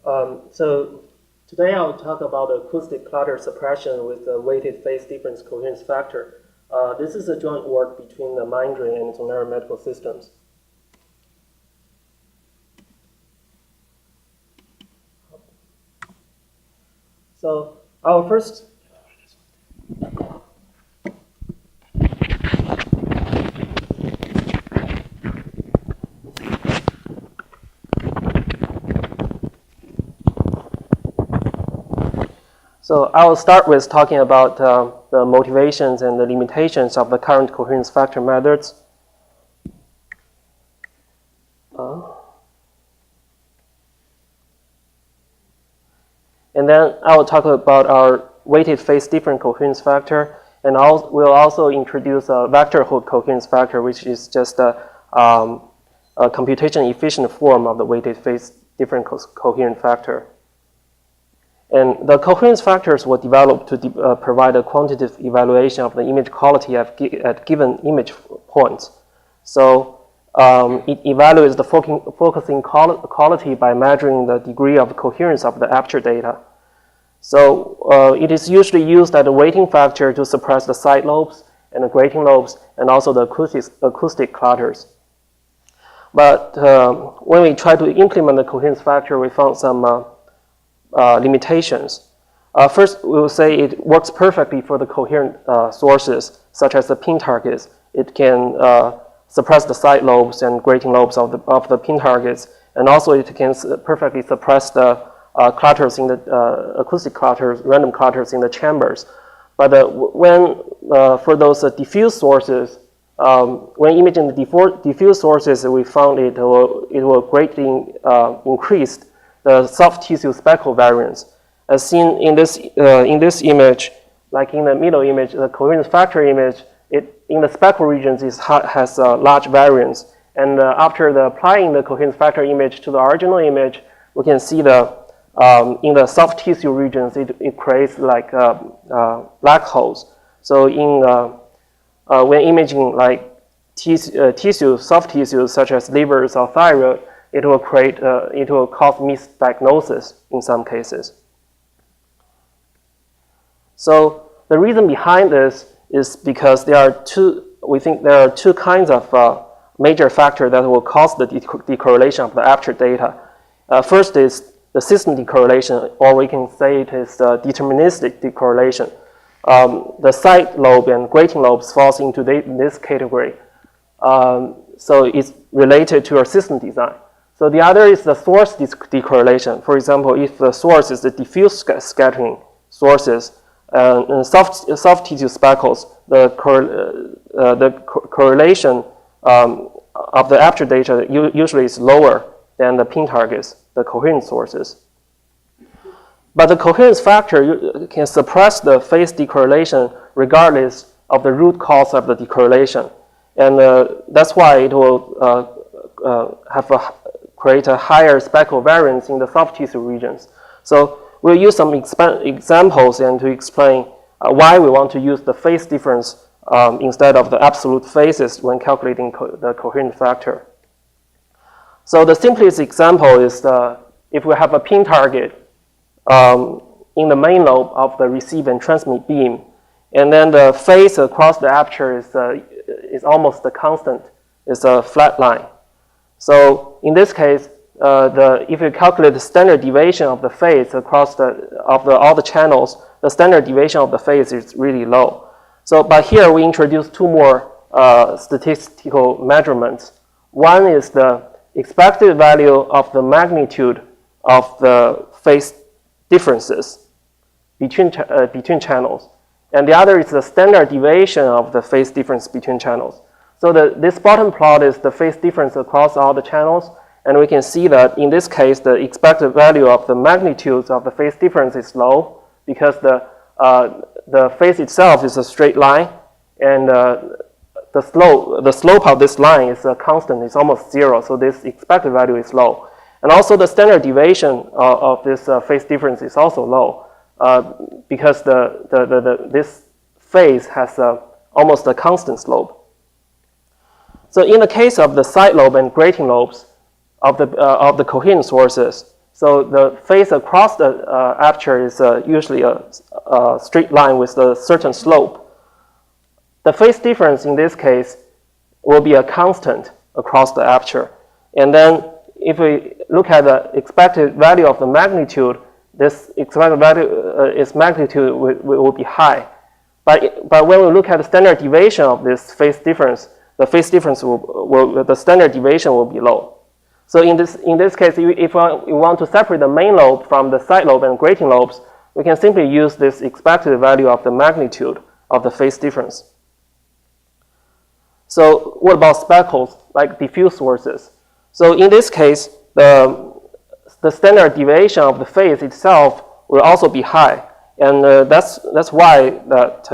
So today I'll talk about acoustic clutter suppression with the weighted phase difference coherence factor. This is a joint work between the Mindray and Sonera Medical Systems. So our first So I will start with talking about the motivations and the limitations of the current coherence factor methods. And then I will talk about our weighted phase difference coherence factor, and we'll also introduce a vector hood coherence factor, which is just a computation efficient form of the weighted phase difference coherent factor. And the coherence factors were developed to provide a quantitative evaluation of the image quality at given image points. So it evaluates the focusing quality by measuring the degree of coherence of the aperture data. So it is usually used as a weighting factor to suppress the side lobes and the grating lobes and also the acoustic clutters. But when we try to implement the coherence factor, we found some limitations. First, we will say it works perfectly for the coherent sources, such as the pin targets. It can suppress the side lobes and grating lobes of the pin targets, and also it can perfectly suppress the clutters in the acoustic clutters, random clutters in the chambers. But for those diffuse sources, when imaging the diffuse sources, we found it will greatly increase the soft tissue speckle variance. As seen in this image, like in the middle image, the coherence factor image, in the speckle regions has a large variance. And after applying the coherence factor image to the original image, we can see in the soft tissue regions, it creates like black holes. So when imaging like soft tissues such as livers or thyroid, it will cause misdiagnosis in some cases. So the reason behind this is because we think there are two kinds of major factors that will cause the decorrelation of the aperture data. First is the system decorrelation, or we can say it is deterministic decorrelation. The side lobe and grating lobes falls into this category. So it's related to our system design. So the other is the source decorrelation. For example, if the source is the diffuse scattering sources and soft tissue speckles, the correlation of the aperture data usually is lower than the pin targets, the coherent sources. But the coherence factor can suppress the phase decorrelation regardless of the root cause of the decorrelation. And that's why it will create a higher speckle variance in the soft tissue regions. So we'll use some examples and to explain why we want to use the phase difference instead of the absolute phases when calculating the coherent factor. So the simplest example is if we have a pin target in the main lobe of the receive and transmit beam, and then the phase across the aperture is almost constant. It's a flat line. So in this case, if you calculate the standard deviation of the phase across all the channels, the standard deviation of the phase is really low. So, but here we introduce two more statistical measurements. One is the expected value of the magnitude of the phase differences between channels, and the other is the standard deviation of the phase difference between channels. So this bottom plot is the phase difference across all the channels, and we can see that in this case, the expected value of the magnitudes of the phase difference is low because the phase itself is a straight line, and the slope of this line is a constant, it's almost zero, so this expected value is low. And also the standard deviation of this phase difference is also low because this phase has almost a constant slope. So in the case of the side lobe and grating lobes of the coherent sources, So the phase across the aperture is usually a straight line with a certain slope. The phase difference in this case will be a constant across the aperture. And then if we look at the expected value of the magnitude, this expected value, its magnitude will be high. But when we look at the standard deviation of this phase difference, the phase difference the standard deviation will be low. So in this case, if we want to separate the main lobe from the side lobe and grating lobes, we can simply use this expected value of the magnitude of the phase difference. So what about speckles, like diffuse sources? So in this case, the standard deviation of the phase itself will also be high. And that's why that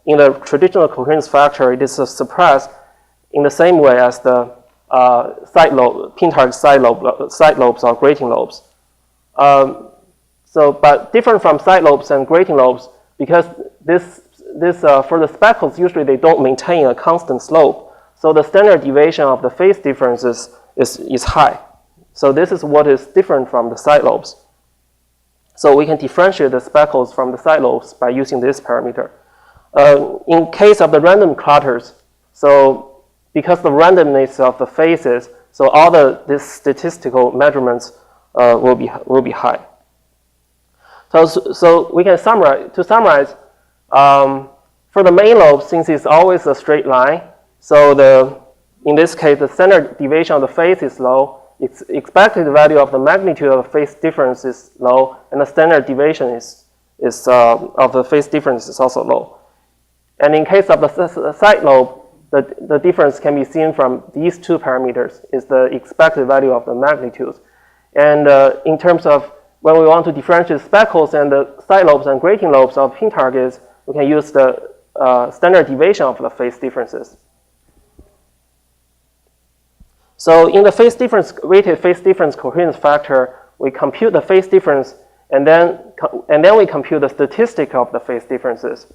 in the traditional coherence factor, it is suppressed in the same way as the side lobe, pin target side lobes or grating lobes. But different from side lobes and grating lobes, because for the speckles, usually they don't maintain a constant slope. So the standard deviation of the phase differences is high. So this is what is different from the side lobes. So we can differentiate the speckles from the side lobes by using this parameter. In case of the random clutters, so because the randomness of the phases, so all these statistical measurements will be high. So we can summarize. To summarize, for the main lobe, since it's always a straight line, so in this case, the standard deviation of the phase is low. Its expected value of the magnitude of the phase difference is low, and the standard deviation of the phase difference is also low. And in case of the side lobe, the difference can be seen from these two parameters, is the expected value of the magnitude. And in terms of when we want to differentiate speckles and the side lobes and grating lobes of pin targets, we can use the standard deviation of the phase differences. So in the weighted phase difference coherence factor, we compute the phase difference, and then we compute the statistic of the phase differences.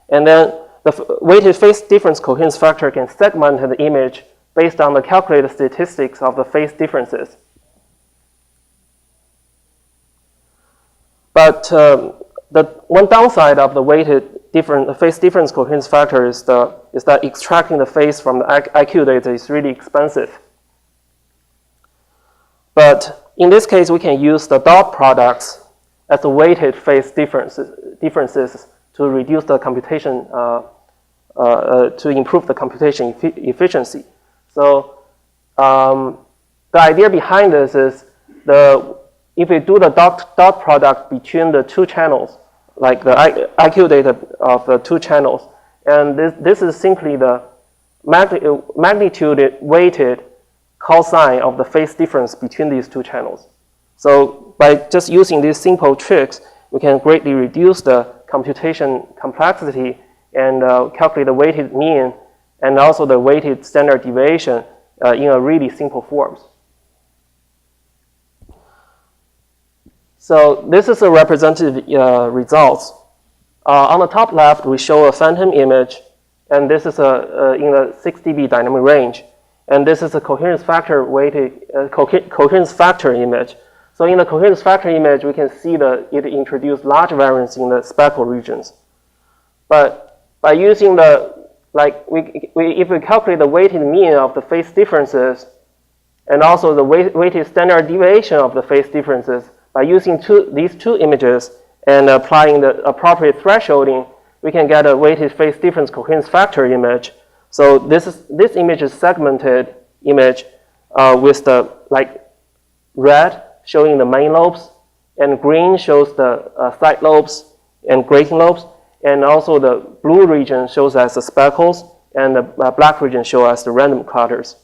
And then the weighted phase difference coherence factor can segment the image based on the calculated statistics of the phase differences. But the one downside of the weighted phase difference coherence factor is that extracting the phase from the IQ data is really expensive. But in this case, we can use the dot products as the weighted phase differences to reduce the computation, to improve the computation efficiency. So the idea behind this is if we do the dot product between the two channels, like the IQ data of the two channels, and this is simply the magnitude weighted cosine of the phase difference between these two channels. So by just using these simple tricks, we can greatly reduce the computation complexity and calculate the weighted mean and also the weighted standard deviation in a really simple forms. So this is a representative results. On the top left, we show a phantom image, and this is in a 6 dB dynamic range. And this is a coherence factor coherence factor image. So in the coherence factor image, we can see it introduced large variance in the speckle regions. But by using if we calculate the weighted mean of the phase differences and also the weighted standard deviation of the phase differences, by using these two images and applying the appropriate thresholding, we can get a weighted phase difference coherence factor image. So this image is segmented image with the red showing the main lobes, and green shows the side lobes and grating lobes, and also the blue region shows as the speckles, and the black region shows as the random clutters.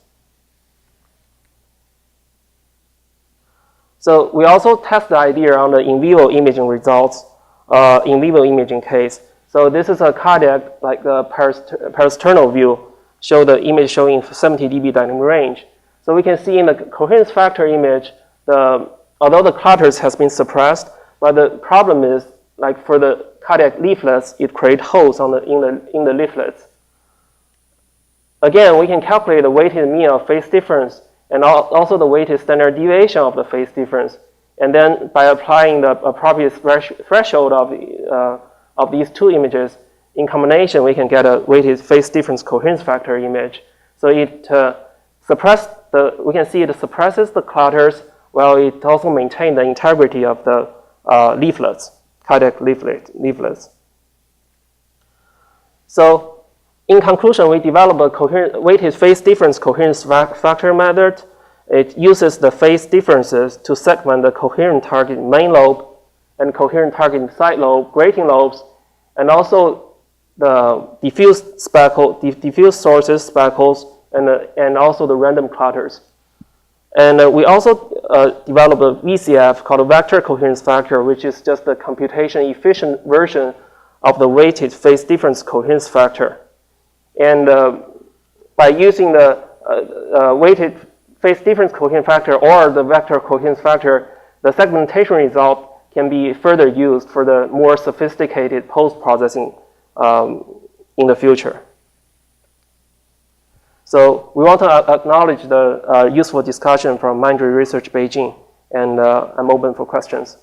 So we also test the idea on the in vivo imaging results, in vivo imaging case. So this is a cardiac, parasternal view, show the image showing 70 dB dynamic range. So we can see in the coherence factor image, although the clutters has been suppressed, but the problem is, for the cardiac leaflets, it creates holes in the leaflets. Again, we can calculate the weighted mean of phase difference and also the weighted standard deviation of the phase difference. And then by applying the appropriate threshold of these two images, in combination, we can get a weighted phase difference coherence factor image. So it we can see it suppresses the clutters while it also maintains the integrity of the leaflets, cardiac leaflets. So in conclusion, we developed a weighted phase difference coherence factor method. It uses the phase differences to segment the coherent target main lobe and coherent target side lobe, grating lobes, and also the diffuse sources, speckles, and also the random clutters. And we also developed a VCF called a vector coherence factor, which is just the computation efficient version of the weighted phase difference coherence factor. And by using the weighted phase difference coherence factor or the vector coherence factor, the segmentation result can be further used for the more sophisticated post-processing in the future. So we want to acknowledge the useful discussion from Mindry Research Beijing, and I'm open for questions.